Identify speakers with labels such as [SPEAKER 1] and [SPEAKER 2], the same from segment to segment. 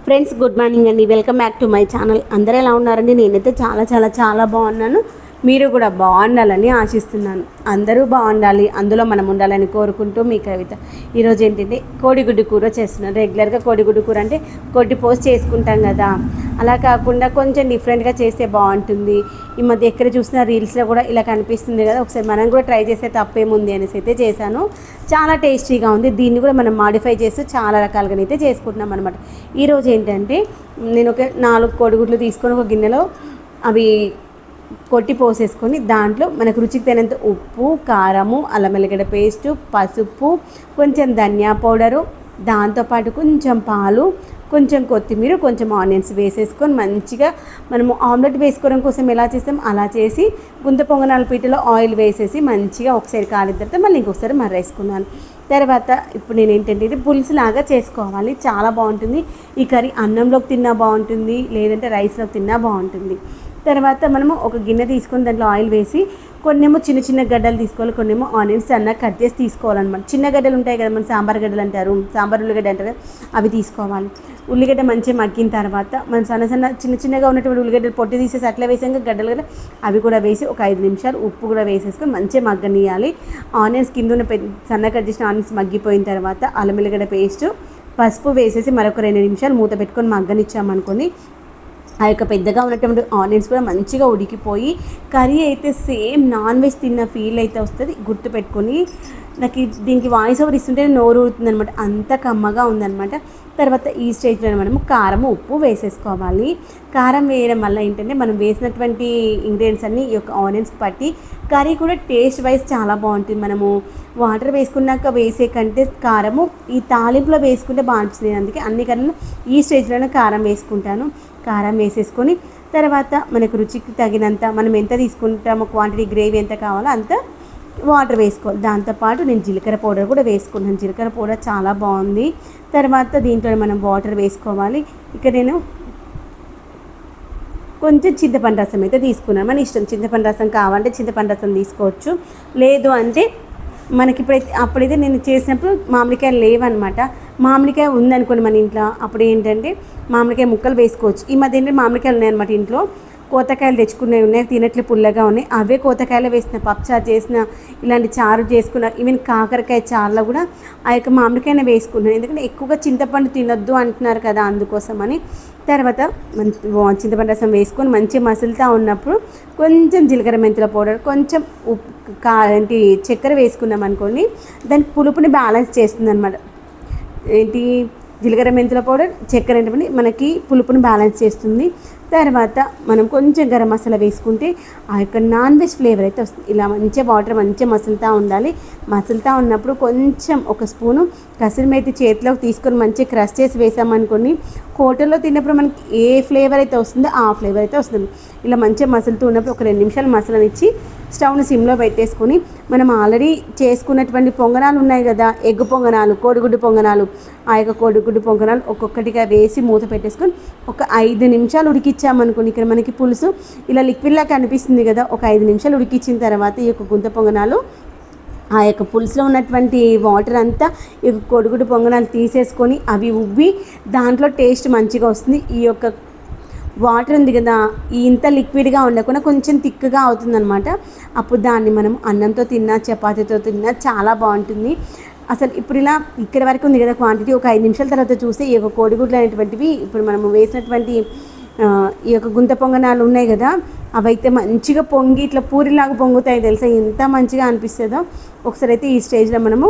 [SPEAKER 1] Friends good morning అండి. Welcome back to my channel. అందరూ ఎలా ఉన్నారండి? నేనైతే చాలా చాలా చాలా బాగున్నాను. మీరు కూడా బాగుండాలని ఆశిస్తున్నాను. అందరూ బాగుండాలి, అందులో మనం ఉండాలని కోరుకుంటూ మీ కవిత. ఈరోజు ఏంటంటే కోడిగుడ్డు కూర చేస్తున్నాను. రెగ్యులర్గా కోడిగుడ్డు కూర అంటే కొట్టి పోస్ట్ చేసుకుంటాం కదా, అలా కాకుండా కొంచెం డిఫరెంట్గా చేస్తే బాగుంటుంది. ఈ మధ్య ఎక్కడ చూసినా రీల్స్లో కూడా ఇలా కనిపిస్తుంది కదా, ఒకసారి మనం కూడా ట్రై చేస్తే తప్పేముంది అనేసి అయితే చేశాను. చాలా టేస్టీగా ఉంది. దీన్ని కూడా మనం మాడిఫై చేస్తూ చాలా రకాలుగా అయితే చేసుకుంటున్నాం అనమాట. ఈరోజు ఏంటంటే నేను ఒక 4 కోడిగుడ్లు తీసుకొని ఒక గిన్నెలో అవి కొట్టి పోసేసుకొని దాంట్లో మనకు రుచికి తగినంత ఉప్పు, కారము, అల్లం వెల్లిగడ్డ పేస్టు, పసుపు, కొంచెం ధనియా పౌడరు, దాంతోపాటు కొంచెం పాలు, కొంచెం కొత్తిమీర, కొంచెం ఆనియన్స్ వేసేసుకొని మంచిగా మనము ఆమ్లెట్ వేసుకోవడం కోసం ఎలా చేస్తాం అలా చేసి గుంత పొంగనాల పీటలో ఆయిల్ వేసేసి మంచిగా ఒకసారి కాలిన తర్వాత మళ్ళీ ఇంకొకసారి మర్రేసుకున్నాను. తర్వాత ఇప్పుడు నేను ఏంటంటే ఇది పులుసులాగా చేసుకోవాలి. చాలా బాగుంటుంది. ఈ కర్రీ అన్నంలోకి తిన్నా బాగుంటుంది, లేదంటే రైస్లోకి తిన్నా బాగుంటుంది. తర్వాత మనము ఒక గిన్నె తీసుకొని దాంట్లో ఆయిల్ వేసి కొన్నేమో చిన్న చిన్న గడ్డలు తీసుకోవాలి, కొన్నేమో ఆనియన్స్ సన్నగా కట్ చేసి తీసుకోవాలన్నమాట. చిన్న గడ్డలు ఉంటాయి కదా, మన సాంబార్ గడ్డలు అంటారు, సాంబార్ ఉల్లిగడ్డ అంటారు, అవి తీసుకోవాలి. ఉల్లిగడ్డ మంచిగా మగ్గిన తర్వాత మనం చిన్న చిన్నగా ఉన్నటువంటి ఉల్లిగడ్డలు పొట్టి తీసేసి అట్లా వేసాక గడ్డలు కదా అవి కూడా వేసి ఒక 5 నిమిషాలు ఉప్పు కూడా వేసేసుకొని మంచిగా మగ్గనియాలి. ఆనియన్స్ కింద ఉన్న సన్నగా కట్ చేసిన ఆనియన్స్ మగ్గిపోయిన తర్వాత అల్లం వెల్లిగడ్డ పేస్టు, పసుపు వేసేసి మరొక 2 నిమిషాలు మూత పెట్టుకొని మగ్గనిచ్చామనుకోని ఆ యొక్క పెద్దగా ఉన్నటువంటి ఆనియన్స్ కూడా మంచిగా ఉడికిపోయి కర్రీ అయితే సేమ్ నాన్ వెజ్ తిన్న ఫీల్ అయితే వస్తుంది. గుర్తుపెట్టుకొని నాకు దీనికి వాయిస్ ఓవర్ ఇస్తుంటే నోరు ఊరుతుంది అనమాట, అంత కమ్మగా ఉందన్నమాట. తర్వాత ఈ స్టేజ్లో మనము కారం, ఉప్పు వేసేసుకోవాలి. కారం వేయడం వల్ల ఏంటంటే మనం వేసినటువంటి ఇంగ్రీడియంట్స్ అన్నీ ఈ యొక్క ఆనియన్స్ పట్టి కర్రీ కూడా టేస్ట్ వైజ్ చాలా బాగుంటుంది. మనము వాటర్ వేసుకున్నాక వేసే కంటే కారము ఈ తాలింపులో వేసుకుంటే బాగా అనిపిస్తుంది. అందుకే అన్ని కర్రీలు ఈ స్టేజ్లోనే కారం వేసుకుంటాను. కారం వేసేసుకొని తర్వాత మనకు రుచికి తగినంత మనం ఎంత తీసుకుంటామో క్వాంటిటీ గ్రేవీ ఎంత కావాలో అంత వాటర్ వేసుకోవాలి. దాంతోపాటు నేను జీలకర్ర పౌడర్ కూడా వేసుకున్నాను. జీలకర్ర పౌడర్ చాలా బాగుంది. తర్వాత దీంట్లో మనం వాటర్ వేసుకోవాలి. ఇక్కడ నేను కొంచెం చింతపండు రసం అయితే తీసుకున్నాను. మన ఇష్టం, చింతపండు రసం కావాలంటే చింతపండు రసం తీసుకోవచ్చు, లేదు అంటే మనకి అప్పుడైతే నేను చేసినప్పుడు మామిడికాయలు లేవన్నమాట. మామిడికాయ ఉందనుకోండి మన ఇంట్లో, అప్పుడు ఏంటంటే మామిడికాయ ముక్కలు వేసుకోవచ్చు. ఈ మధ్య ఏంటంటే మామిడికాయలు ఉన్నాయన్నమాట ఇంట్లో, కోతకాయలు తెచ్చుకునేవి ఉన్నాయి, తినట్లు పుల్లగా ఉన్నాయి, అవే కోతకాయలు వేసిన పప్పుచారు చేసిన ఇలాంటి చారు చేసుకున్న ఈవెన్ కాకరకాయ చారులో కూడా ఆ యొక్క మామిడికాయనే వేసుకున్నాను. ఎందుకంటే ఎక్కువగా చింతపండు తినొద్దు అంటున్నారు కదా, అందుకోసమని. తర్వాత చింతపండు రసం వేసుకొని మంచిగా మసులుతూ ఉన్నప్పుడు కొంచెం జీలకర్ర మెంతుల పౌడర్, కొంచెం ఏంటి చక్కెర వేసుకున్నాం అనుకోండి, దాని పులుపుని బ్యాలెన్స్ చేస్తుంది అనమాట. ఏంటి జీలకర్ర మెంతుల పౌడర్, చక్కెర ఏంటంటే మనకి పులుపుని బ్యాలెన్స్ చేస్తుంది. తర్వాత మనం కొంచెం గరం మసాలా వేసుకుంటే ఆ యొక్క నాన్ వెజ్ ఫ్లేవర్ అయితే వస్తుంది. ఇలా మంచిగా వాటర్ మంచిగా మసులుతూ ఉండాలి. మసులుతూ ఉన్నప్పుడు కొంచెం ఒక స్పూను కసూరి మేతి చేతిలోకి తీసుకొని మంచిగా క్రష్ చేసి వేసామనుకోండి, హోటల్లో తిన్నప్పుడు మనకి ఏ ఫ్లేవర్ అయితే వస్తుందో ఆ ఫ్లేవర్ అయితే వస్తుంది. ఇలా మంచిగా మసులుతూ ఉన్నప్పుడు ఒక 2 నిమిషాలు మసాలానిచ్చి స్టవ్ని సిమ్లో పెట్టేసుకొని మనం ఆల్రెడీ చేసుకున్నటువంటి పొంగనాలు ఉన్నాయి కదా, ఎగ్గు పొంగనాలు, కోడిగుడ్డు పొంగనాలు, ఆ యొక్క కోడిగుడ్డు పొంగనాలు ఒక్కొక్కటిగా వేసి మూత పెట్టేసుకొని ఒక 5 నిమిషాలు ఉడికిచ్చామనుకోండి, ఇక్కడ మనకి పులుసు ఇలా లిక్విడ్లా కనిపిస్తుంది కదా, ఒక 5 నిమిషాలు ఉడికించిన తర్వాత ఈ యొక్క గుంత పొంగనాలు ఆ యొక్క పులుసులో ఉన్నటువంటి వాటర్ అంతా ఈ యొక్క కోడిగుడ్డు పొంగనాలు తీసేసుకొని అవి ఉబ్బి దాంట్లో టేస్ట్ మంచిగా వస్తుంది. ఈ యొక్క వాటర్ ఉంది కదా, ఇంత లిక్విడ్గా ఉండకుండా కొంచెం థిక్గా అవుతుందన్నమాట. అప్పుడు దాన్ని మనం అన్నంతో తిన్నా, చపాతీతో తిన్నా చాలా బాగుంటుంది. అసలు ఇప్పుడు ఇలా ఇక్కడ వరకు ఉంది కదా క్వాంటిటీ, ఒక 5 నిమిషాల తర్వాత చూస్తే ఈ యొక్క కోడిగుడ్లు అనేటువంటివి ఇప్పుడు మనము వేసినటువంటి ఈ యొక్క గుంత పొంగనాలు ఉన్నాయి కదా, అవైతే మంచిగా పొంగి ఇట్లా పూరిలాగా పొంగుతాయి తెలుసా, ఎంత మంచిగా అనిపిస్తుందో. ఒకసారి అయితే ఈ స్టేజ్లో మనము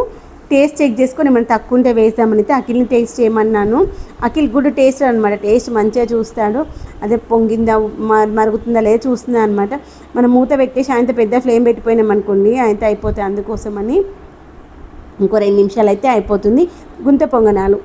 [SPEAKER 1] టేస్ట్ చెక్ చేసుకొని మనం తక్కువ ఉంటే వేస్తామని అయితే అఖిల్ని టేస్ట్ చేయమన్నాను. అఖిల్ గుడ్ టేస్ట్ అనమాట, టేస్ట్ మంచిగా చూస్తాడు. అదే పొంగిందా మరుగుతుందా లేదా చూస్తుందా అనమాట. మనం మూత పెట్టేసి ఆయనతో పెద్ద ఫ్లేమ్ పెట్టిపోయినాం అనుకోండి, ఆయనతో అయిపోతాయి. అందుకోసమని ఇంకో 2 నిమిషాలు అయితే అయిపోతుంది గుంత పొంగనాలు.